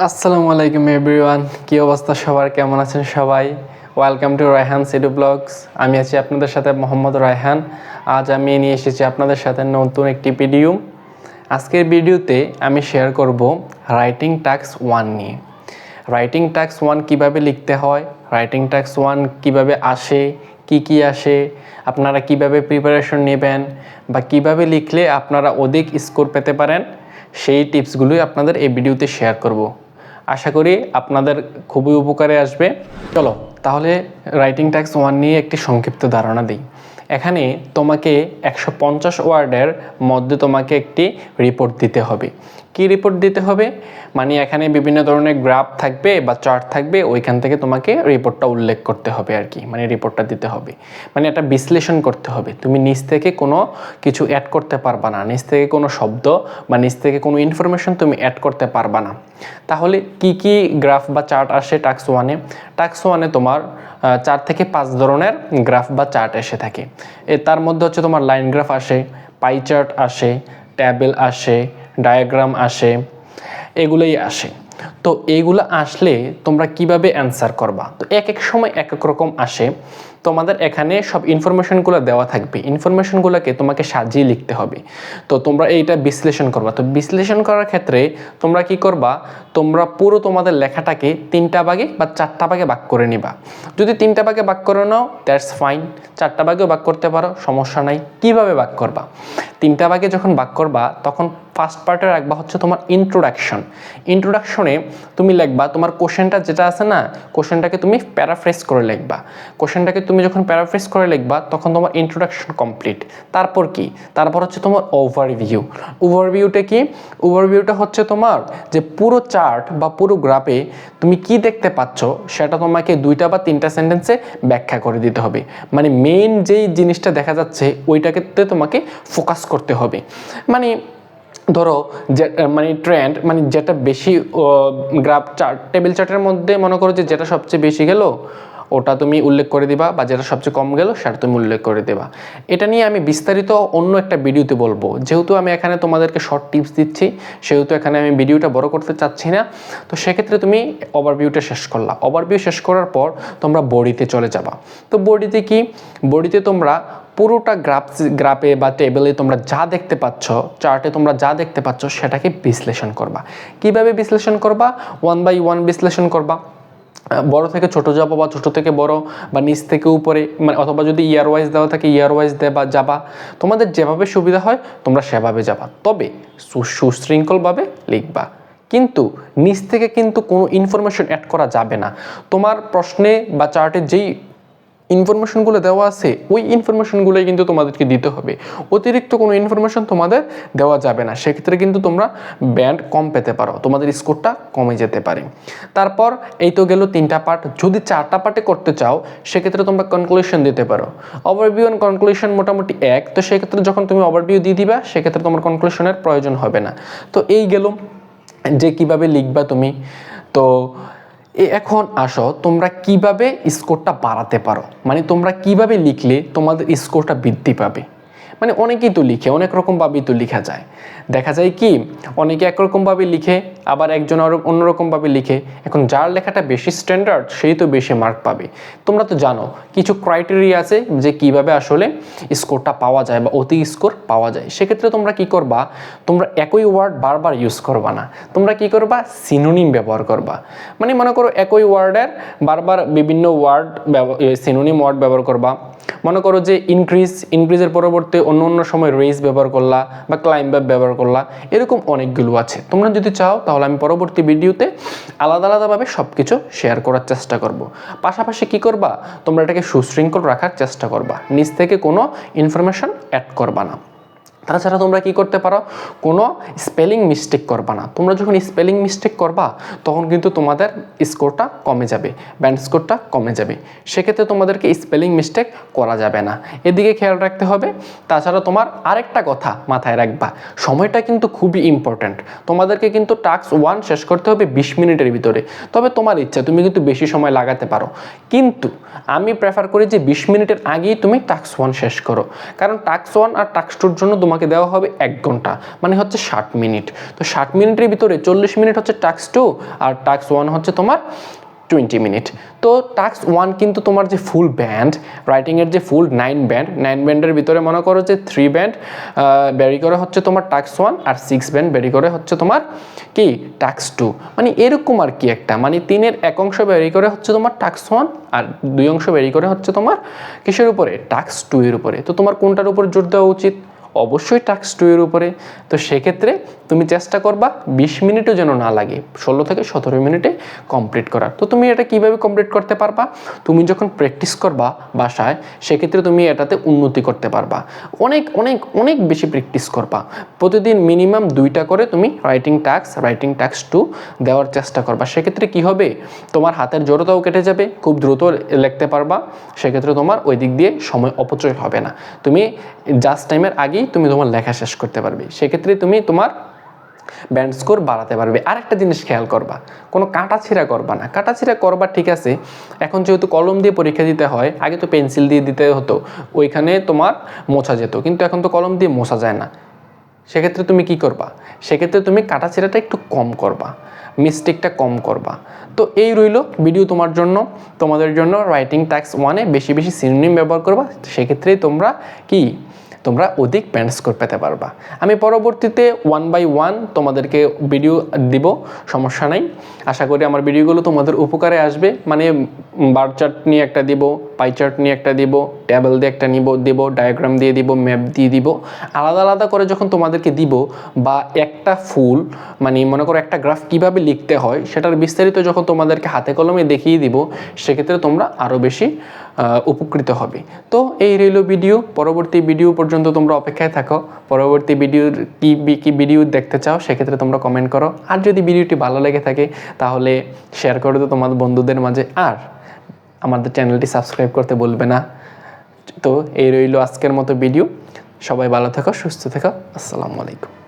আসসালামু আলাইকুম এভরিওয়ান, কি অবস্থা সবার, কেমন আছেন সবাই? Welcome to Raihan Sidu blogs. আমি আছি আপনাদের সাথে মোহাম্মদ রায়হান। আজ আমি নিয়ে এসেছি আপনাদের সাথে নতুন একটি ভিডিও। আজকের ভিডিওতে আমি শেয়ার করব রাইটিং টাস্ক 1 নিয়ে। রাইটিং টাস্ক 1 কিভাবে লিখতে হয়, রাইটিং টাস্ক 1 কিভাবে আসে, কি আসে, আপনারা কিভাবে প্রিপারেশন নেবেন বা কিভাবে লিখলে আপনারা অধিক স্কোর পেতে পারেন, সেই টিপসগুলোই আপনাদের এই ভিডিওতে শেয়ার করব। আশা করি আপনাদের খুবই উপকারে আসবে। চলো তাহলে রাইটিং টাস্ক 1 নিয়ে একটি সংক্ষিপ্ত ধারণা দিই। এখানে তোমাকে 150 ওয়ার্ডের মধ্যে তোমাকে একটি রিপোর্ট দিতে হবে। কি রিপোর্ট দিতে হবে? মানে এখানে বিভিন্ন ধরনের গ্রাফ থাকবে বা চার্ট থাকবে, ওইখান থেকে তোমাকে রিপোর্টটা উল্লেখ করতে হবে আর কি, মানে রিপোর্টটা দিতে হবে, মানে একটা বিশ্লেষণ করতে হবে। তুমি নিজ থেকে কোনো কিছু অ্যাড করতে পারবা না, নিজ থেকে কোনো শব্দ বা নিজ থেকে কোনো ইনফরমেশন তুমি অ্যাড করতে পারবা না। তাহলে কি গ্রাফ বা চার্ট আসে টাস্ক 1-এ? টাস্ক 1-এ তোমার 4 থেকে 5 ধরনের গ্রাফ বা চার্ট এসে থাকে। তার মধ্যে হচ্ছে তোমার লাইন গ্রাফ আসে, পাই চার্ট আসে, ট্যাবেল আসে, ডায়াগ্রাম আসে, এগুলোই আসে। তো এইগুলো আসলে তোমরা কিভাবে অ্যান্সার করবা? তো এক এক সময় এক এক রকম আসে। তোমাদের এখানে সব ইনফরমেশনগুলো দেওয়া থাকবে, ইনফরমেশনগুলোকে তোমাকে সাজিয়ে লিখতে হবে। তো তোমরা এইটা বিশ্লেষণ করবা। তো বিশ্লেষণ করার ক্ষেত্রে তোমরা কি করবা? তোমরা পুরো তোমাদের লেখাটাকে 3টা ভাগে বা 4টা ভাগে ভাগ করে নিবা। যদি 3টা ভাগে ভাগ করে নাও দ্যাটস ফাইন, 4টা ভাগেও ভাগ করতে পারো, সমস্যা নাই। কিভাবে ভাগ করবা? 3টা ভাগে যখন ভাগ করবা তখন ফার্স্ট পার্টে রাখবা হচ্ছে তোমার ইন্ট্রোডাকশন। ইন্ট্রোডাকশনে তুমি লিখবা তোমার কোশ্চেনটা যেটা আছে না, কোশ্চেনটাকে তুমি প্যারাফ্রেজ করে লিখবা। কোশ্চেনটাকে তুমি যখন প্যারাফ্রেজ করে লিখবা তখন তোমার ইন্ট্রোডাকশন কমপ্লিট। তারপর কি? তারপর হচ্ছে তোমার ওভারভিউ। ওভারভিউটা কি? ওভারভিউটা হচ্ছে তোমার যে পুরো চার্ট বা পুরো গ্রাফে তুমি কি দেখতে পাচ্ছ সেটা তোমাকে 2টা বা 3টা সেন্টেন্সে ব্যাখ্যা করে দিতে হবে। মানে মেইন যেই জিনিসটা দেখা যাচ্ছে ওইটাকে তোমাকে ফোকাস করতে হবে। মানে ধরো যে মানে ট্রেন্ড, মানে যেটা বেশি গ্রাফ চার্ট টেবিল চার্টের মধ্যে মনে করো যে যেটা সবচেয়ে বেশি গেল ওটা তুমি উল্লেখ করে দিবা, বা যেটা সবচেয়ে কম গেল সেটা তুমি উল্লেখ করে দেবা। এটা নিয়ে আমি বিস্তারিত অন্য একটা ভিডিওতে বলবো। যেহেতু আমি এখানে তোমাদেরকে শর্ট টিপস দিচ্ছি সেহেতু এখানে আমি ভিডিওটা বড় করতে চাচ্ছি না। তো সেক্ষেত্রে তুমি ওভারভিউটা শেষ করলা। ওভারভিউ শেষ করার পর তোমরা বডিতে চলে যাবা। তো বডিতে কি? বডিতে তোমরা পুরোটা গ্রাফে বা টেবিলে তোমরা যা দেখতে পাচ্ছ, চার্টে তোমরা যা দেখতে পাচ্ছ সেটাকে বিশ্লেষণ করবা। কিভাবে বিশ্লেষণ করবা? 1 বাই 1 বিশ্লেষণ করবা। বড় থেকে ছোট যাবো বা ছোট থেকে বড় বা নিচ থেকে উপরে, মানে অথবা যদি ইয়ার ওয়াইজ দেওয়া থাকে ইয়ার ওয়াইজ যাবা। তোমাদের যেভাবে সুবিধা হয় তোমরা সেভাবে যাবা, তবে সুশৃঙ্খলভাবে লিখবা। কিন্তু নিচ থেকে কিন্তু কোনো ইনফরমেশন অ্যাড করা যাবে না। তোমার প্রশ্নে বা চার্টে যেই ইনফরমেশনগুলো দেওয়া আছে ওই ইনফরমেশনগুলোই কিন্তু তোমাদেরকে দিতে হবে। অতিরিক্ত কোনো ইনফরমেশন তোমাদের দেওয়া যাবে না, সেক্ষেত্রে কিন্তু তোমরা ব্যান্ড কম পেতে পারো, তোমাদের স্কোরটা কমে যেতে পারে। তারপর এই তো গেল 3টা পার্ট। যদি 4টা পার্টে করতে চাও সেক্ষেত্রে তোমরা কনক্লুশন দিতে পারো। ওভারভিউ এন্ড কনক্লুশন মোটামুটি এক। তো সেক্ষেত্রে যখন তুমি ওভারভিউ দিয়ে দিবা সেক্ষেত্রে তোমার কনক্লুশনের প্রয়োজন হবে না। তো এই গেল যে কিভাবে লিখবা তুমি। তো এখন আসো তোমরা কিভাবে স্কোরটা বাড়াতে পারো, মানে তোমরা কিভাবে লিখলে তোমাদের স্কোরটা বৃদ্ধি পাবে। মানে অনেকেই তো লিখে, অনেক রকমভাবেই তো লেখা যায়। দেখা যায় কি অনেকে একরকমভাবে লিখে, আবার একজন আরও অন্যরকমভাবে লিখে। এখন যার লেখাটা বেশি স্ট্যান্ডার্ড সেই তো বেশি মার্ক পাবে। তোমরা তো জানো কিছু ক্রাইটেরিয়া আছে যে কিভাবে আসলে স্কোরটা পাওয়া যায় বা অতি স্কোর পাওয়া যায়। সেক্ষেত্রে তোমরা কি করবা? তোমরা একই ওয়ার্ড বারবার ইউজ করবা না, তোমরা কি করবা? সিনোনিম ব্যবহার করবা। মানে মনে করো একই ওয়ার্ডের বারবার বিভিন্ন ওয়ার্ড সিনোনিম ওয়ার্ড ব্যবহার করবা। মনে করো যে ইনক্রিজের পরবর্তী অন্য সময় রেইজ ব্যবহার করলা বা ক্লাইম্ব আপ ব্যবহার করলা, এরকম অনেকগুলো আছে। তোমরা যদি চাও তাহলে আমি পরবর্তী ভিডিওতে আলাদাভাবে সব কিছু শেয়ার করার চেষ্টা করব। পাশাপাশি কি করবা? তোমরা এটাকে সুশৃঙ্খল রাখার চেষ্টা করবা, নিজ থেকে কোনো ইনফরমেশন অ্যাড করবা না। তাছাড়া তোমরা কি করতে পারো? কোনো স্পেলিং মিস্টেক করবা না। তোমরা যখন স্পেলিং মিস্টেক করবা তখন কিন্তু তোমাদের স্কোরটা কমে যাবে, ব্যান্ড স্কোরটা কমে যাবে। সেক্ষেত্রে তোমাদেরকে স্পেলিং মিস্টেক করা যাবে না, এদিকে খেয়াল রাখতে হবে। তাছাড়া তোমার আরেকটা কথা মাথায় রাখবা, সময়টা কিন্তু খুবই ইম্পর্ট্যান্ট। তোমাদেরকে কিন্তু টাস্ক 1 শেষ করতে হবে 20 মিনিটের ভিতরে। তবে তোমার ইচ্ছা, তুমি কিন্তু বেশি সময় লাগাতে পারো, কিন্তু আমি প্রেফার করি যে 20 মিনিটের আগেই তুমি টাস্ক 1 শেষ করো। কারণ টাস্ক 1 আর টাস্ক 2-র জন্য তোমাকে তোমাকে দেওয়া হবে 1 ঘন্টা, মানে হচ্ছে 60 মিনিট। তো 60 মিনিটের ভিতরে 40 মিনিট হচ্ছে টাস্ক 2 আর টাস্ক 1 হচ্ছে তোমার 20 মিনিট। তো টাস্ক 1 কিন্তু তোমার যে ফুল ব্যান্ড, রাইটিংয়ের যে ফুল 9 ব্যান্ডের ভিতরে মনে করো যে 3 ব্যান্ড বেরি করে হচ্ছে তোমার টাস্ক 1 আর 6 ব্যান্ড বেরি করে হচ্ছে তোমার কি টাস্ক 2, মানে এরকম আর কি একটা, মানে 3-এর 1 অংশ বেরি করে হচ্ছে তোমার টাস্ক 1 আর 2 অংশ বেরি করে হচ্ছে তোমার কিসের উপরে, টাস্ক 2 এর উপরে। তো তোমার কোনটার উপর জোর দেওয়া উচিত? অবশ্যই টাস্ক 2 এর উপরে। তো সেক্ষেত্রে তুমি চেষ্টা করবা 20 মিনিটও যেন না লাগে, 16 থেকে 17 মিনিটে কমপ্লিট করার। তো তুমি এটা কিভাবে কমপ্লিট করতে পারবা? তুমি যখন প্র্যাকটিস করবা বাসায়, সেক্ষেত্রে তুমি এটাতে উন্নতি করতে পারবা। অনেক অনেক অনেক বেশি প্র্যাকটিস করবা, প্রতিদিন মিনিমাম 2টা করে তুমি রাইটিং টাস্ক 2 দেওয়ার চেষ্টা করবা। সেক্ষেত্রে কি হবে, তোমার হাতের জড়তাও কেটে যাবে, খুব দ্রুত লিখতে পারবা। সেক্ষেত্রে তোমার ওই দিক দিয়ে সময় অপচয় হবে না, তুমি জাস্ট টাইমের আগেই তুমি তোমার লেখা শেষ করতে পারবে। সেক্ষেত্রে তুমি তোমার ব্যান্ড স্কোর বাড়াতে পারবে। আরেকটা জিনিস খেয়াল করবা, কোনো কাটাছিঁড়া করবা না। কাটাছিঁড়া করবা ঠিক আছে, এখন যেহেতু কলম দিয়ে পরীক্ষা দিতে হয়, আগে তো পেন্সিল দিয়ে দিতে হতো, ওইখানে তোমার মোছা যেত, কিন্তু এখন তো কলম দিয়ে মোছা যায় না। সেক্ষেত্রে তুমি কি করবা? সেক্ষেত্রে তুমি কাটাছিঁড়াটা একটু কম করবা, মিস্টেকটা কম করবা। তো এই রইল ভিডিও তোমাদের জন্য রাইটিং টাস্ক 1-এ বেশি বেশি সিনোনিম ব্যবহার করবা, সেক্ষেত্রে তোমরা অধিক ব্যান্ড স্কোর পেতে পারবা। আমি পরবর্তীতে 1 by 1 তোমাদেরকে ভিডিও দিব, সমস্যা নাই। আশা করি আমার ভিডিওগুলো তোমাদের উপকারে আসবে, মানে বার চার্ট নিয়ে একটা দিব, পাই চার্ট নিয়ে একটা দিব, টেবিল দিয়ে একটা দিব, ডায়াগ্রাম দিয়ে দিব, ম্যাপ দিয়ে দিব। আলাদা আলাদা করে যখন তোমাদেরকে দিব, বা একটা ফুল মানে মনে করো একটা গ্রাফ কিভাবে লিখতে হয় সেটার বিস্তারিত যখন তোমাদেরকে হাতে কলমে দেখিয়ে দিব, সেক্ষেত্রে তোমরা আরও বেশি উপকৃত হবে। তো এই রইল ভিডিও, পরবর্তী ভিডিও পর্যন্ত তোমরা অপেক্ষায় থাকো। পরবর্তী ভিডিওর কি ভিডিও দেখতে চাও সেক্ষেত্রে তোমরা কমেন্ট করো। আর যদি ভিডিওটি ভালো লেগে থাকে তাহলে শেয়ার করে দাও তোমাদের বন্ধুদের মাঝে, আর আমাদের চ্যানেলটি সাবস্ক্রাইব করতে বলবে না। তো এই রইল আজকের মতো ভিডিও, সবাই ভালো থেকো, সুস্থ থেকো, আসসালামু আলাইকুম।